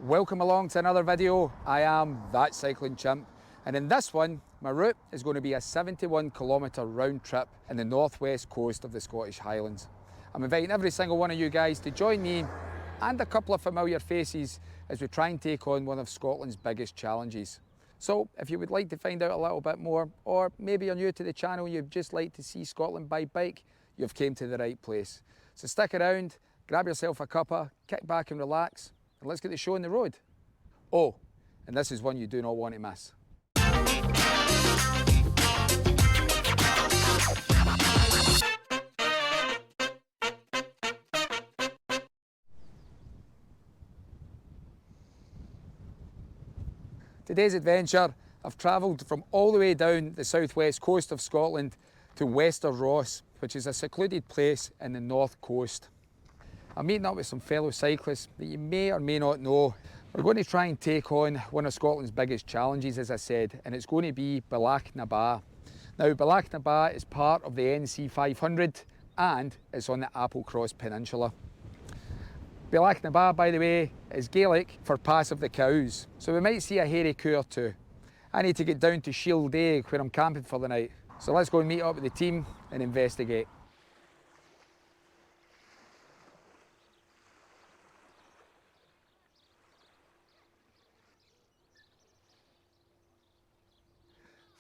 Welcome along to another video. I am that Cycling Chimp, and in this one my route is going to be a 71-kilometre round trip in the northwest coast of the Scottish Highlands. I'm inviting every single one of you guys to join me and a couple of familiar faces as we try and take on one of Scotland's biggest challenges. So if you would like to find out a little bit more, or maybe you're new to the channel and you'd just like to see Scotland by bike, you've came to the right place. So stick around, grab yourself a cuppa, kick back and relax, and let's get the show on the road. Oh, and this is one you do not want to miss. Today's adventure, I've travelled from all the way down the southwest coast of Scotland to Wester Ross, which is a secluded place in the north coast. I'm meeting up with some fellow cyclists that you may or may not know. We're going to try and take on one of Scotland's biggest challenges, as I said, and it's going to be Bealach na Ba. Now, Bealach na Ba is part of the NC500 and it's on the Applecross Peninsula. Bealach na Ba, by the way, is Gaelic for Pass of the Cows, so we might see a hairy coo or two. I need to get down to Shield Egg where I'm camping for the night, so let's go and meet up with the team and investigate.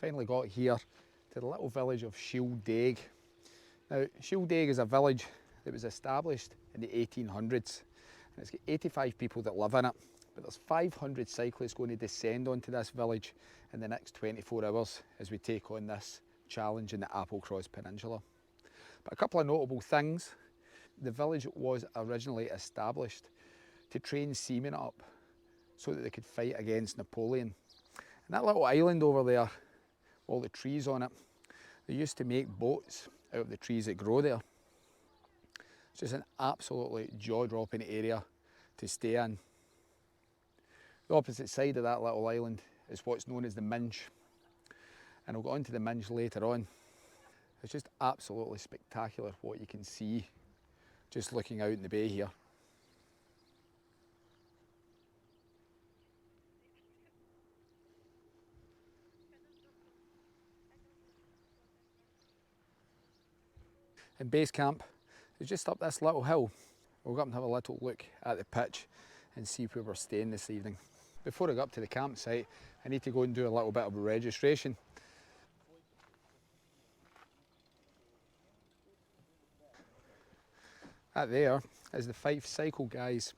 Finally got here to the little village of Shield Egg. Now, Shield Egg is a village that was established in the 1800s. And it's got 85 people that live in it, but there's 500 cyclists going to descend onto this village in the next 24 hours as we take on this challenge in the Applecross Peninsula. But a couple of notable things. The village was originally established to train seamen up so that they could fight against Napoleon. And that little island over there, all the trees on it, they used to make boats out of the trees that grow there. It's just an absolutely jaw-dropping area to stay in. The opposite side of that little island is what's known as the Minch, and I'll go on to the Minch later on. It's just absolutely spectacular what you can see just looking out in the bay here. In base camp, it's just up this little hill. We'll go up and have a little look at the pitch and see where we're staying this evening. Before I go up to the campsite, I need to go and do a little bit of registration. That there is the Fife Cycle guys.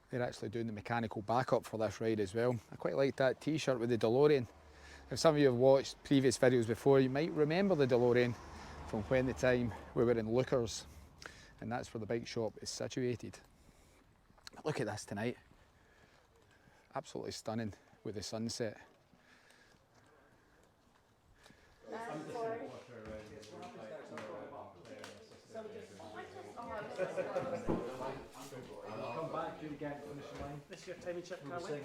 They're actually doing the mechanical backup for this ride as well. I quite like that t-shirt with the DeLorean. If some of you have watched previous videos before, you might remember the DeLorean from when the time we were in Lookers, and that's where the bike shop is situated. But look at this tonight, absolutely stunning with the sunset. This is your timing check, Carly.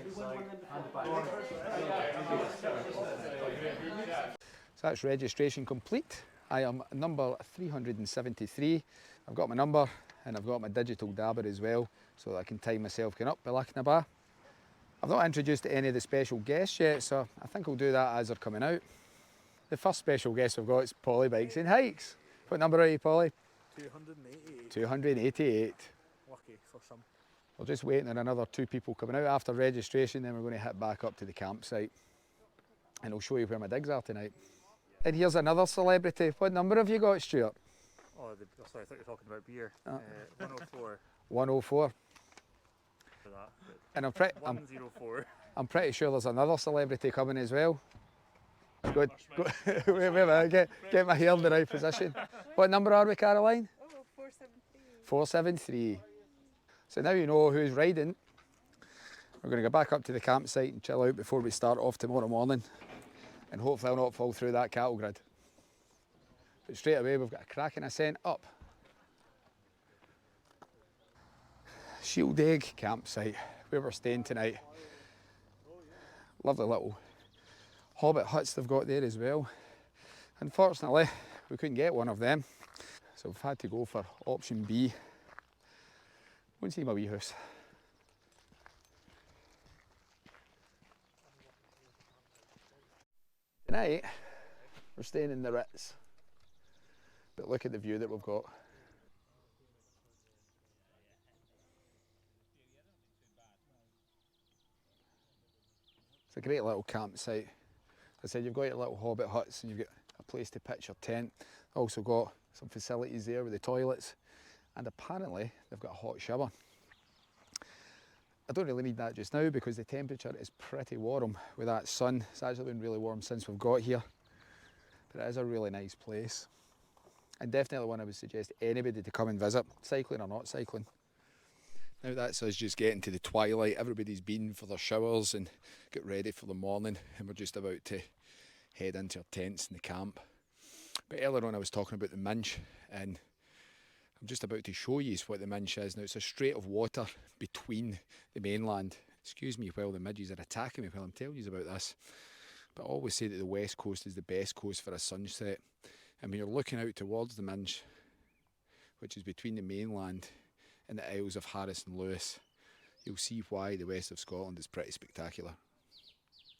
So that's registration complete. I am number 373. I've got my number and I've got my digital dabber as well, so that I can time myself going up Bealach na Ba. I've not introduced any of the special guests yet, so I think I'll do that as they're coming out. The first special guest we've got is Polly Bikes and Hikes. What number are you, Polly? 288. 288. Lucky for some. We're just waiting on another two people coming out after registration, then we're going to head back up to the campsite. And I'll show you where my digs are tonight. And here's another celebrity. What number have you got, Stuart? Oh, sorry, I thought you were talking about beer. 104 104. for that. And 104. I'm pretty sure there's another celebrity coming as well. Good. Wait a minute, get my hair in the right position. What number are we, Caroline? Oh, 473. 473. So now you know who's riding. We're going to go back up to the campsite and chill out before we start off tomorrow morning. And hopefully I'll not fall through that cattle grid. But straight away we've got a cracking ascent up. Shield Egg campsite, where we're staying tonight. Lovely little hobbit huts they've got there as well. Unfortunately, we couldn't get one of them, so we've had to go for option B. Go and see my wee house. Tonight, we're staying in the Ritz, but look at the view that we've got. It's a great little campsite. As I said, you've got your little hobbit huts and you've got a place to pitch your tent. Also got some facilities there with the toilets, and apparently they've got a hot shower. I don't really need that just now because the temperature is pretty warm with that sun. It's actually been really warm since we've got here. But it is a really nice place. And definitely one I would suggest anybody to come and visit, cycling or not cycling. Now that's us just getting to the twilight. Everybody's been for their showers and get ready for the morning, and we're just about to head into our tents in the camp. But earlier on I was talking about the Minch, and I'm just about to show you what the Minch is. Now it's a strait of water between the mainland. Excuse me while the midges are attacking me while I'm telling you about this. But I always say that the west coast is the best coast for a sunset. And when you're looking out towards the Minch, which is between the mainland and the Isles of Harris and Lewis, you'll see why the west of Scotland is pretty spectacular.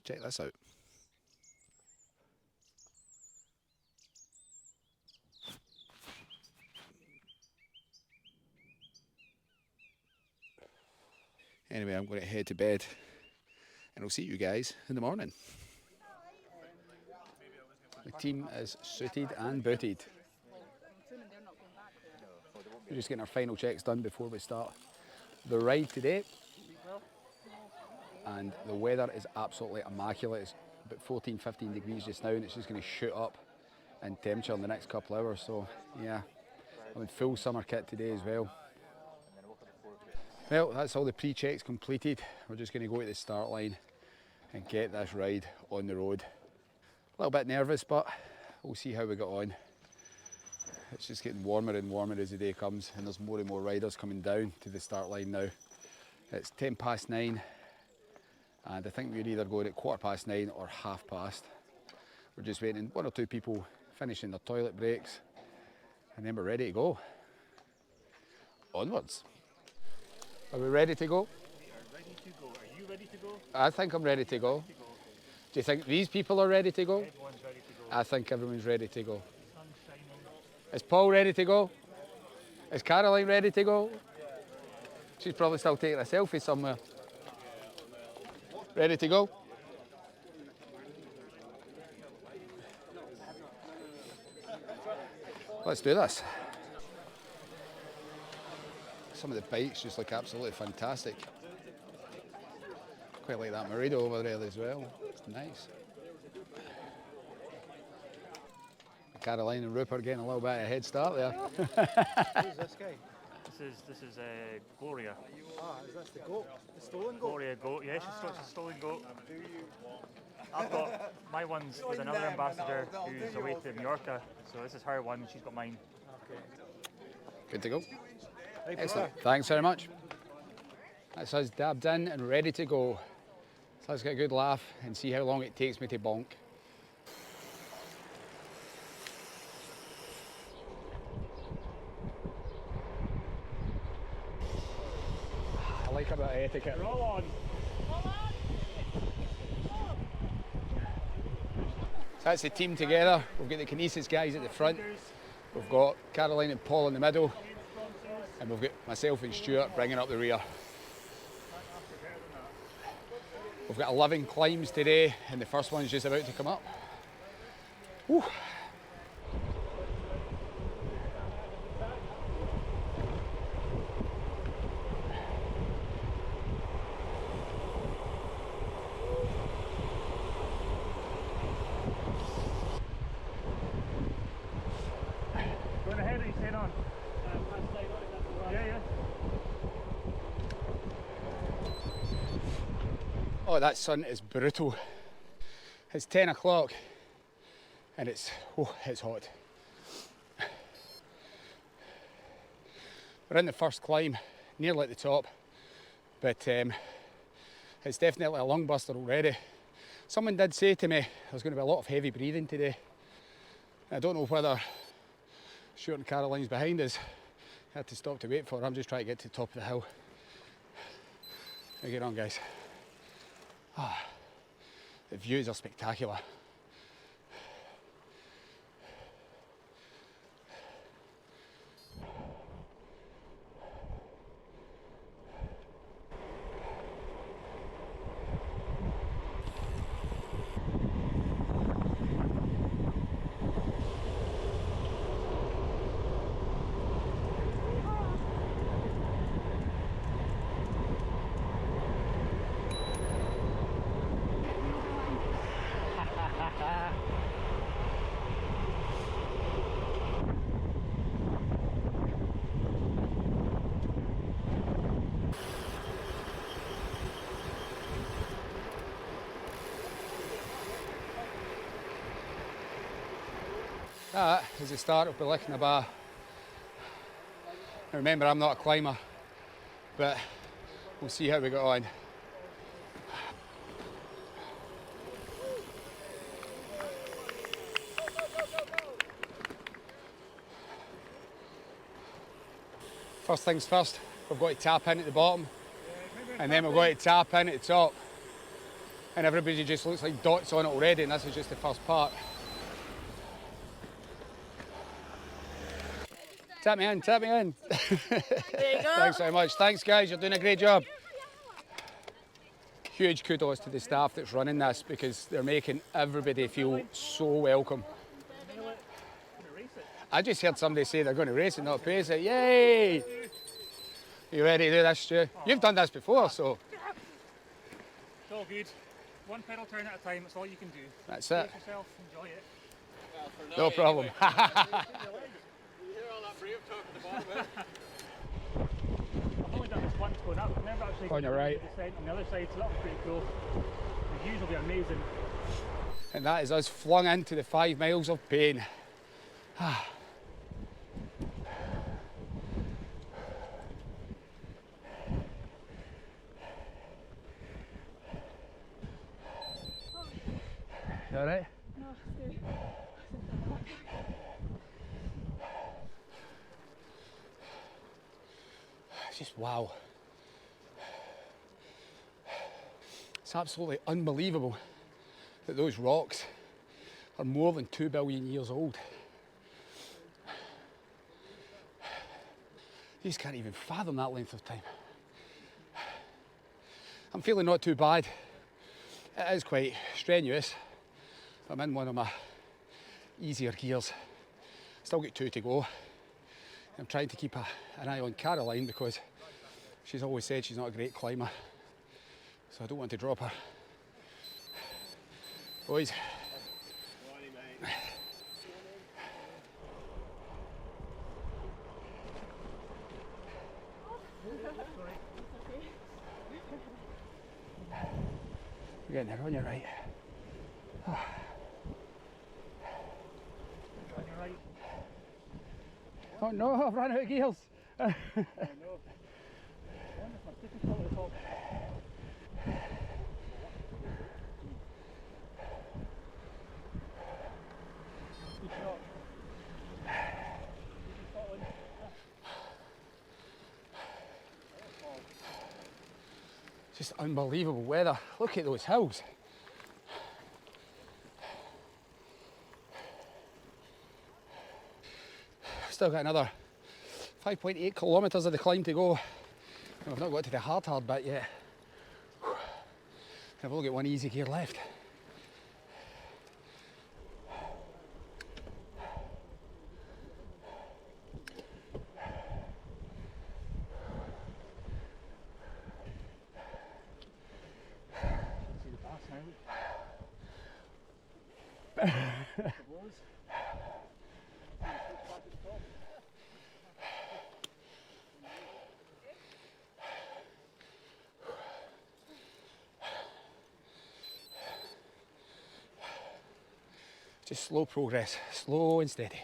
Check this out. Anyway, I'm going to head to bed and I'll see you guys in the morning. The team is suited and booted. We're just getting our final checks done before we start the ride today. And the weather is absolutely immaculate. It's about 14-15 degrees just now, and it's just going to shoot up in temperature in the next couple of hours. So yeah, I'm in full summer kit today as well. Well, that's all the pre-checks completed. We're just going to go to the start line and get this ride on the road. A little bit nervous, but we'll see how we get on. It's just getting warmer and warmer as the day comes, and there's more and more riders coming down to the start line now. It's 9:10, and I think we're either going at 9:15 or 9:30. We're just waiting, one or two people finishing their toilet breaks, and then we're ready to go. Onwards. Are we ready to go? We are ready to go. Are you ready to go? I think I'm ready to go. Do you think these people are ready to go? Everyone's ready to go. I think everyone's ready to go. Sun's shining. Is Paul ready to go? Is Caroline ready to go? She's probably still taking a selfie somewhere. Ready to go? Let's do this. Some of the bikes just look absolutely fantastic. Quite like that Merido over there as well. It's nice. Caroline and Rupert getting a little bit of a head start there. Who's this guy? This is Gloria. Ah, is this the goat? The stolen goat? Gloria goat. Yeah, she's a stolen goat. I've got my one's with another ambassador who's away to Mallorca, so this is her one. She's got mine. Okay. Good to go. Right, Excellent. Thanks very much. That's us dabbed in and ready to go. So let's get a good laugh and see how long it takes me to bonk. I like a bit of etiquette. Roll on. So that's the team together. We've got the Kinesis guys at the front. We've got Caroline and Paul in the middle. And we've got myself and Stuart bringing up the rear. We've got 11 climbs today, and the first one's just about to come up. Whew. Going ahead or you staying on? Yeah, yeah. Oh, that sun is brutal. It's 10 o'clock and it's hot. We're in the first climb, nearly at the top, but it's definitely a lung buster already. Someone did say to me there's going to be a lot of heavy breathing today. I don't know whether Stuart and Caroline's behind us. I had to stop to wait for her. I'm just trying to get to the top of the hill. Now get on, guys. The views are spectacular. That is the start of Bealach. Now remember, I'm not a climber, but we'll see how we get on. First things first, we've got to tap in at the bottom, and then we've got to tap in at the top. And everybody just looks like dots on it already, and this is just the first part. Tap me in, tap me in. There you go. Thanks very much. Thanks, guys, you're doing a great job. Huge kudos to the staff that's running this, because they're making everybody feel so welcome. I just heard somebody say they're going to race it, not pace it. Yay! You ready to do this, Stu? You've done this before, so. It's all good. One pedal turn at a time, that's all you can do. That's it. Pace yourself, enjoy it. No problem. You hear all that brave talk at the bottom? I've only done this once going up. I've never actually On your right. descent on the other side, so that'll be pretty cool. The views will be amazing. And that is us flung into the 5 miles of pain. You all right? No, it's good. Just wow. It's absolutely unbelievable that those rocks are more than 2 billion years old. You just can't even fathom that length of time. I'm feeling not too bad. It is quite strenuous. I'm in one of my easier gears. Still got 2 to go. I'm trying to keep an eye on Caroline, because she's always said she's not a great climber. So I don't want to drop her. Boys. You're getting there, on your right. On your right. Oh no, I've run out of gears. I know. Wonderful. Difficult at the top. Good shot. Scotland. Just unbelievable weather. Look at those hills. Still got another 5.8 kilometres of the climb to go. And we've not got to the hard bit yet. I've only got 1 easy gear left. See the pass now. The blows. Just slow progress, slow and steady.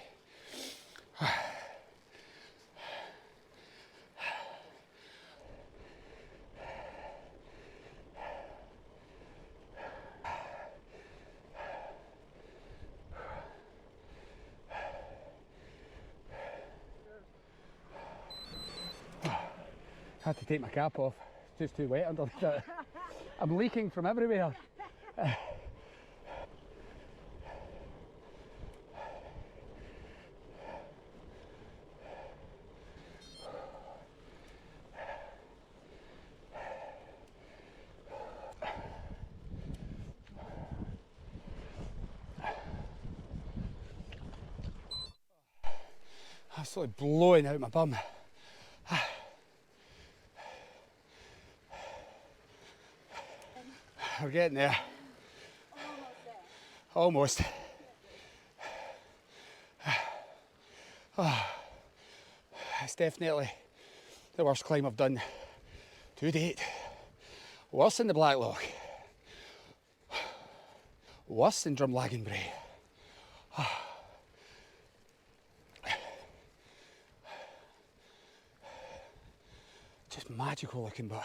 Had to take my cap off, it's just too wet underneath it. I'm leaking from everywhere. Absolutely blowing out my bum. We're getting there. Almost. Oh, it's definitely the worst climb I've done to date. Worse than the Blacklock. Worse than Drumlagan Bray. It's magical looking, but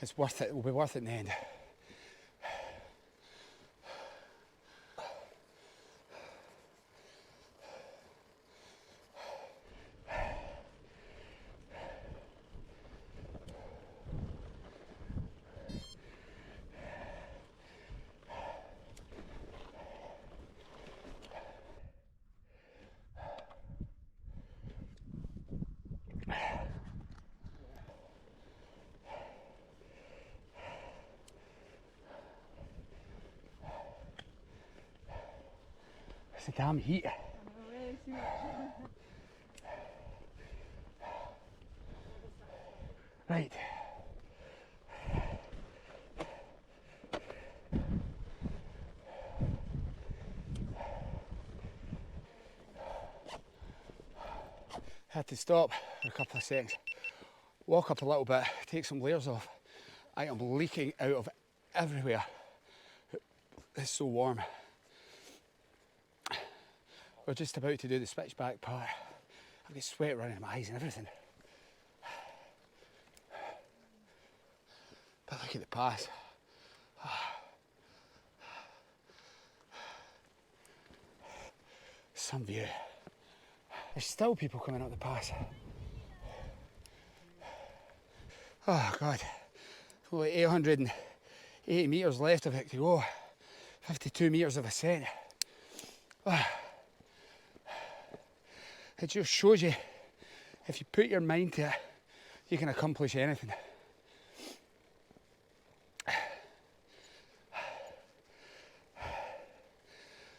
it's worth it. It will be worth it in the end. It's the damn heat. I know, really too much. Right. Had to stop for a couple of seconds, walk up a little bit, take some layers off. I am leaking out of everywhere. It's so warm. We're just about to do the switchback part. I've got sweat running in my eyes and everything. But look at the pass. Some view. There's still people coming up the pass. Oh God. Only 880 metres left of it to go. 52 metres of ascent. It just shows you, if you put your mind to it, you can accomplish anything. I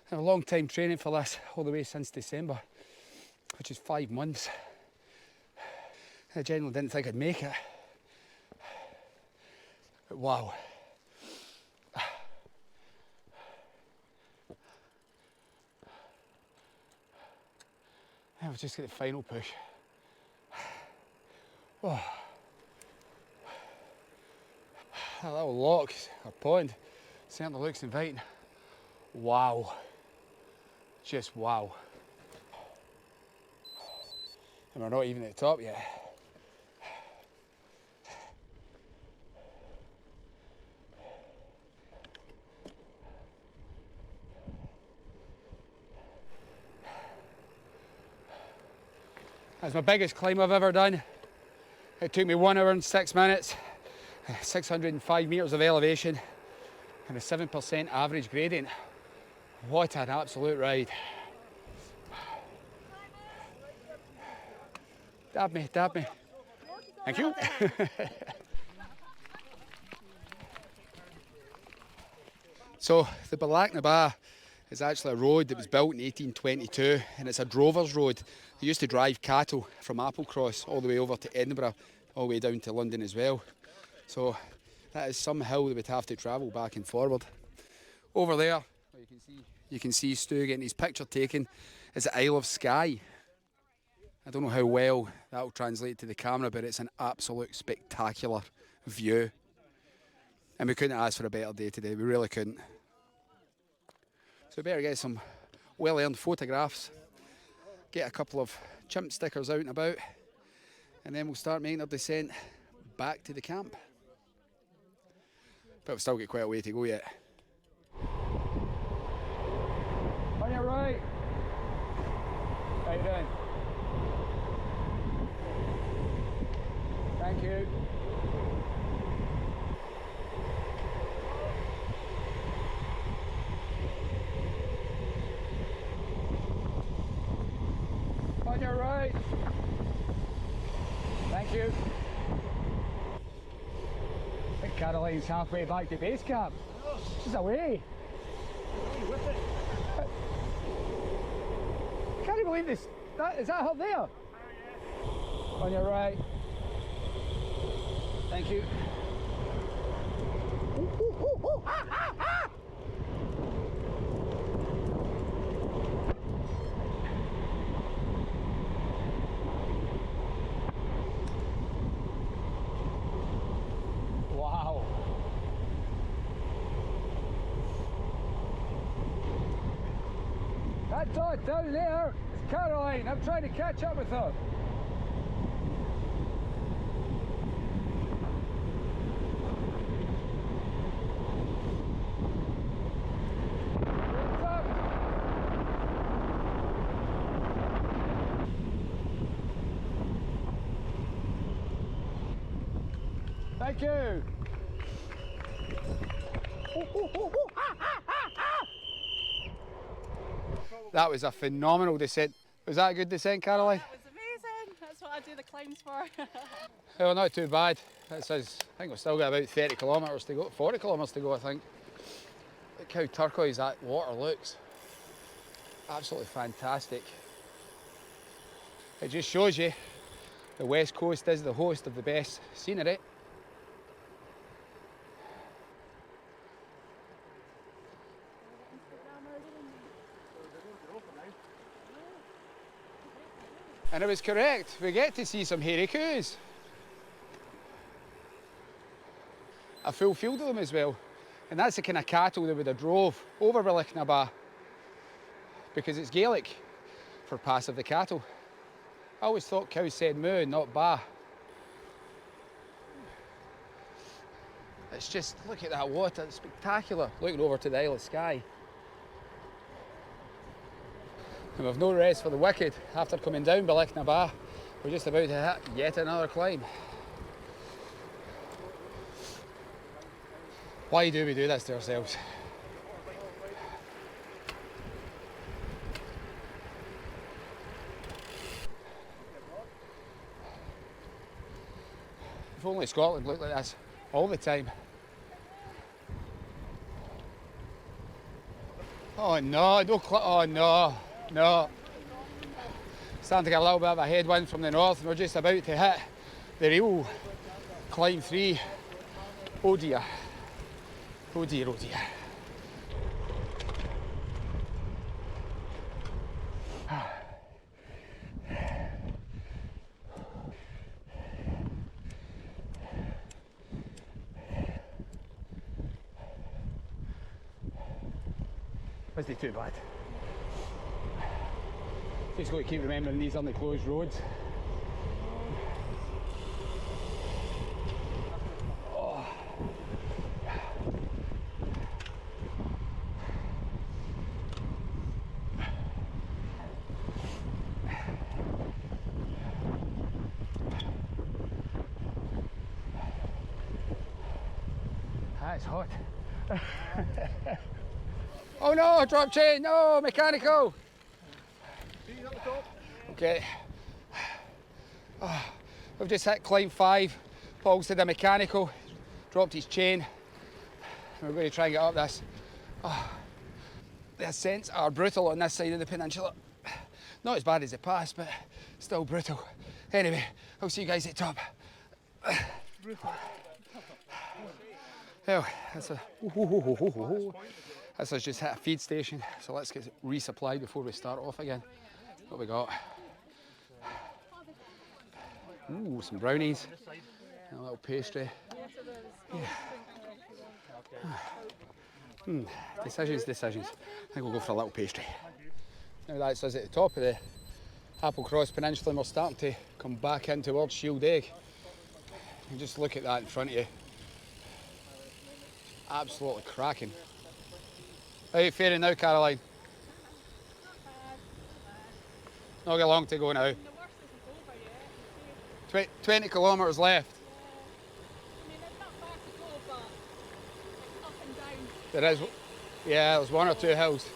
have a long time training for this, all the way since December, which is 5 months. I genuinely didn't think I'd make it. But wow. Now we've just got the final push. Oh. That little lock, or pond, certainly looks inviting. Wow. Just wow. And we're not even at the top yet. That's my biggest climb I've ever done. It took me 1 hour and 6 minutes, 605 metres of elevation, and a 7% average gradient. What an absolute ride. Dab me, dab me. Thank you. So the Bealach is actually a road that was built in 1822, and it's a drover's road. They used to drive cattle from Applecross all the way over to Edinburgh, all the way down to London as well. So that is some hill that we'd have to travel back and forward. Over there, you can see Stu getting his picture taken. It's the Isle of Skye. I don't know how well that will translate to the camera, but it's an absolute spectacular view. And we couldn't ask for a better day today, we really couldn't. So we better get some well-earned photographs, get a couple of chimp stickers out and about, and then we'll start making our descent back to the camp. But we've still got quite a way to go yet. On your right. How you doing? Thank you. On your right. Thank you. I think Caroline's halfway back to base camp. She's away. I can't believe this. Is that up there? On your right. Thank you. Wow. That dot down there is Caroline. I'm trying to catch up with her. Thank you. That was a phenomenal descent. Was that a good descent, Caroline? That was amazing. That's what I do the climbs for. Well, not too bad. That says, I think we've still got about 30 kilometres to go, 40 kilometres to go, I think. Look how turquoise that water looks. Absolutely fantastic. It just shows you the West Coast is the host of the best scenery. And it was correct, we get to see some hairy coos. A full field of them as well. And that's the kind of cattle that would have drove over Bealach because it's Gaelic for pass of the cattle. I always thought cows said moo, not ba. It's just, look at that water, it's spectacular. Looking over to the Isle of Skye. And we've no rest for the wicked. After coming down Bealach, we're just about to hit yet another climb. Why do we do this to ourselves? If only Scotland looked like this all the time. Oh no, oh no, no. Starting to get a little bit of a headwind from the north and we're just about to hit the real climb 3. Oh dear. Oh dear, oh dear. Wasn't too bad. Just got to keep remembering these aren't the closed roads. That's hot. Oh no, drop chain, no, mechanical. Okay. Oh, we've just hit climb 5. Paul's did a mechanical, dropped his chain. We're going to try and get up this. Oh, the ascents are brutal on this side of the peninsula. Not as bad as the pass, but still brutal. Anyway, I'll see you guys at the top. Well, this has just hit a feed station, so let's get resupplied before we start off again. What we got? Ooh, some brownies, and a little pastry. Yeah. Decisions. I think we'll go for a little pastry. Now that's us at the top of the Applecross Peninsula and we're starting to come back in towards Shield Egg. And just look at that in front of you. Absolutely cracking. How are you faring now, Caroline? Not got long to go now. 20 kilometres left. I mean, it's not far to go, but it's up and down. There is, yeah, there's 1 or 2 hills.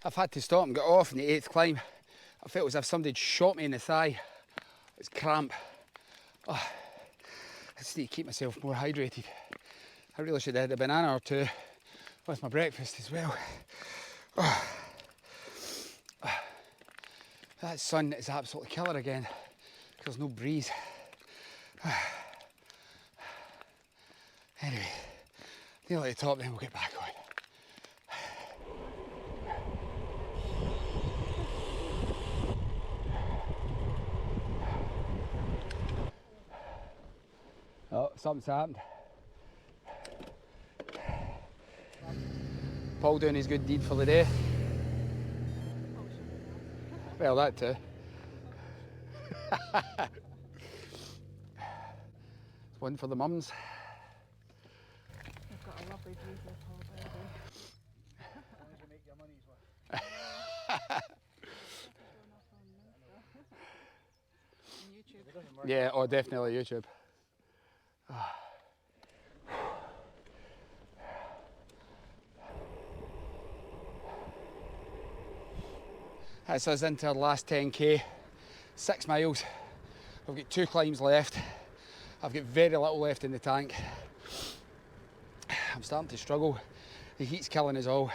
I've had to stop and get off in the 8th climb. I felt as if somebody had shot me in the thigh. It's cramp. Oh, just need to keep myself more hydrated. I really should have had a banana or two with my breakfast as well. That sun is absolutely killer again. There's no breeze. Anyway, nearly at the top, then we'll get back on. Oh, something's happened. Paul doing his good deed for the day. Well, that too. It's one for the mums. I've got a lovely view here, Paul, by the way. As long as you make your money's worth. On YouTube. Yeah, oh, definitely YouTube. That's us into our last 10k, 6 miles. I've got 2 climbs left. I've got very little left in the tank. I'm starting to struggle. The heat's killing us all.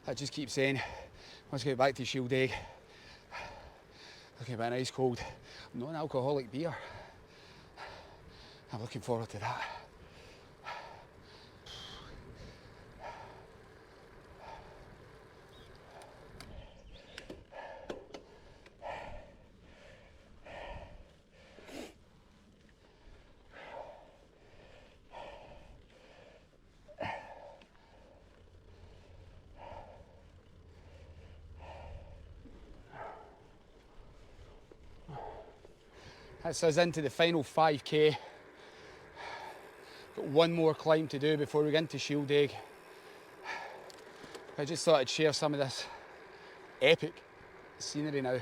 I just keep saying, once I get back to Shield Egg, looking about an ice cold, non-alcoholic beer. I'm looking forward to that. That's us into the final 5k. Got one more climb to do before we get into Shield Egg. I just thought I'd share some of this epic scenery now.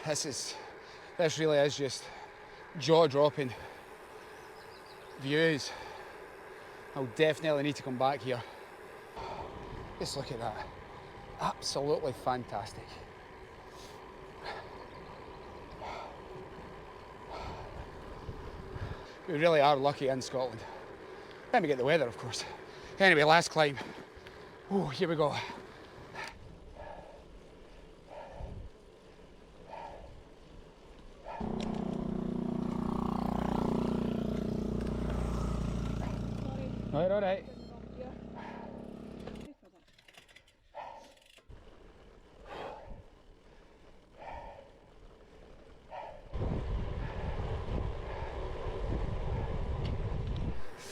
This really is just jaw-dropping views. I'll definitely need to come back here. Just look at that. Absolutely fantastic. We really are lucky in Scotland. Then we get the weather, of course. Anyway, last climb. Oh, here we go. All right.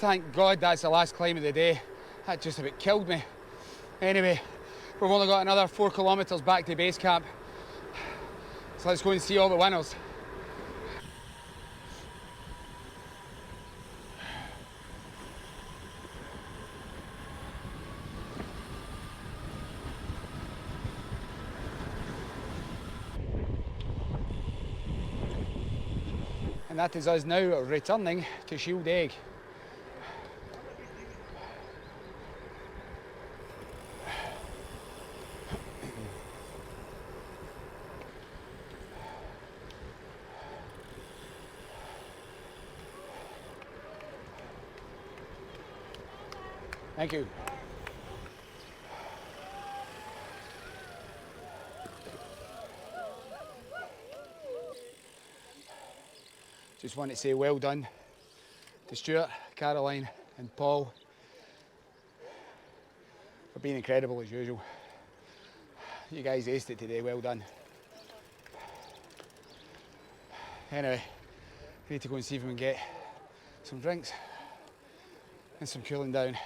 Thank God that's the last climb of the day. That just about killed me. Anyway, we've only got another 4 kilometres back to base camp. So let's go and see all the winners. And that is us now returning to Shield Egg. Thank you. Just want to say well done to Stuart, Caroline and Paul for being incredible as usual. You guys aced it today, well done. Anyway, we need to go and see if we can get some drinks and some cooling down.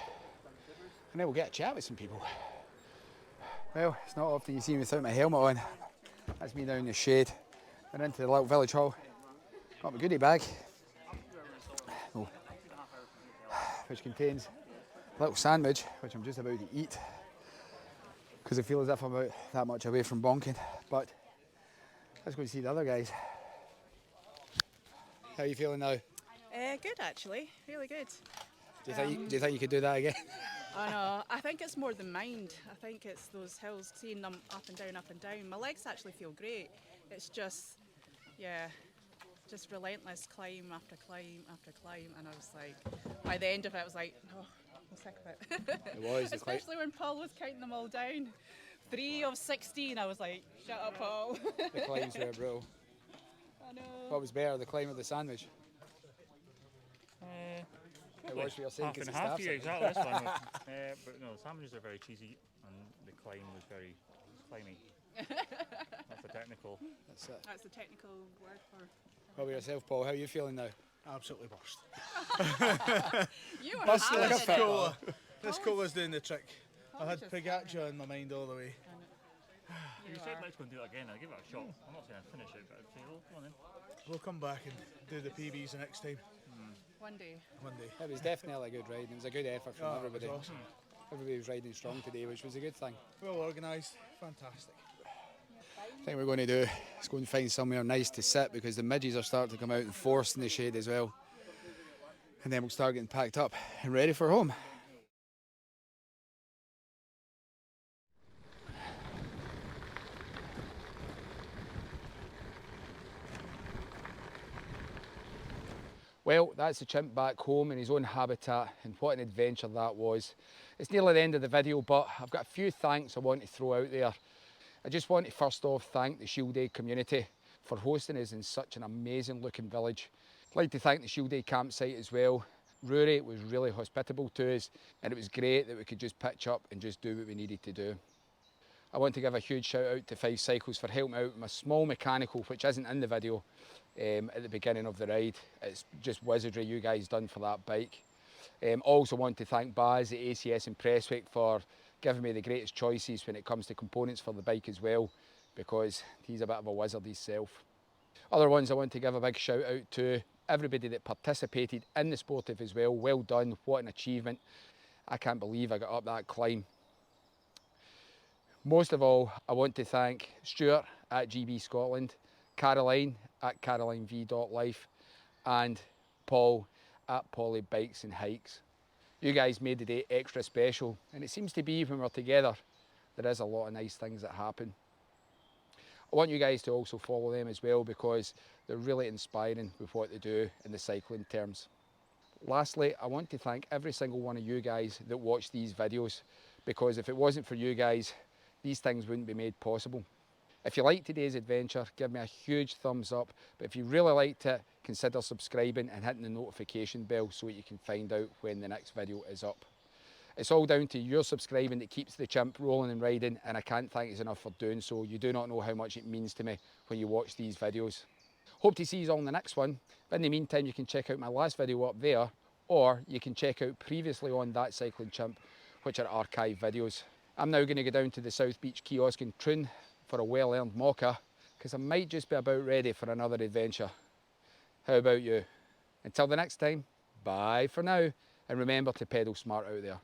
And then we'll get a chat with some people. Well, it's not often you see me without my helmet on. That's me down in the shade. Went into the little village hall. Got my goodie bag. Oh. Which contains a little sandwich, which I'm just about to eat. Because I feel as if I'm about that much away from bonking. But let's go and see the other guys. How are you feeling now? Good actually, really good. Do you think you could do that again? I know, I think it's more the mind. I think it's those hills, seeing them up and down, up and down. My legs actually feel great. It's just, yeah, just relentless climb after climb after climb, and I was like, by the end of it, I was like, oh, I'm sick of it. It was. Especially when Paul was counting them all down. 3 of 16, I was like, shut up, Paul. The climbs were brutal. I know. What was better, the climb or the sandwich? It was for your sake, Half and half, yeah, exactly. This one was, but no, the sandwiches are very cheesy, and the climb was very climby. That's the technical. That's it. That's the technical word for. What about yourself, Paul? How are you feeling now? Absolutely burst. You were Must look having a fit. it. This cola's doing the trick. I had just Pagaccia in my mind all the way. You said let's go and do it again. I'll give it a shot. I'm not saying I'd finish it, but I'd say, oh, come on then. We'll come back and do the PBs the next time. One day. One day. It was definitely a good ride. It was a good effort from Oh, it was everybody. awesome. Everybody was riding strong today, which was a good thing. Well organised. Fantastic. I think we're going to do is go and find somewhere nice to sit because the midges are starting to come out in force in the shade as well. And then we'll start getting packed up and ready for home. Well, that's the chimp back home in his own habitat, and what an adventure that was. It's nearly the end of the video, but I've got a few thanks I want to throw out there. I just want to first off thank the Shield Day community for hosting us in such an amazing looking village. I'd like to thank the Shield Day campsite as well. Rory was really hospitable to us, and it was great that we could just pitch up and just do what we needed to do. I want to give a huge shout out to 5 Cycles for helping out with my small mechanical, which isn't in the video, at the beginning of the ride. It's just wizardry you guys done for that bike. Also want to thank Baz at ACS and Presswick for giving me the greatest choices when it comes to components for the bike as well, because he's a bit of a wizard himself. Other ones I want to give a big shout out to everybody that participated in the sportive as well. Well done, what an achievement. I can't believe I got up that climb. Most of all, I want to thank Stuart at GB Scotland, Caroline at CarolineV.life, and Paul at Polly Bikes and Hikes. You guys made the day extra special, and it seems to be when we're together, there is a lot of nice things that happen. I want you guys to also follow them as well because they're really inspiring with what they do in the cycling terms. Lastly, I want to thank every single one of you guys that watch these videos, because if it wasn't for you guys, these things wouldn't be made possible. If you liked today's adventure, give me a huge thumbs up, but if you really liked it, consider subscribing and hitting the notification bell so that you can find out when the next video is up. It's all down to your subscribing that keeps the chimp rolling and riding, and I can't thank you enough for doing so. You do not know how much it means to me when you watch these videos. Hope to see you all in the next one. But in the meantime, you can check out my last video up there, or you can check out previously on That Cycling Chimp, which are archive videos. I'm now going to go down to the South Beach kiosk in Troon for a well-earned mocha, because I might just be about ready for another adventure. How about you? Until the next time, bye for now, and remember to pedal smart out there.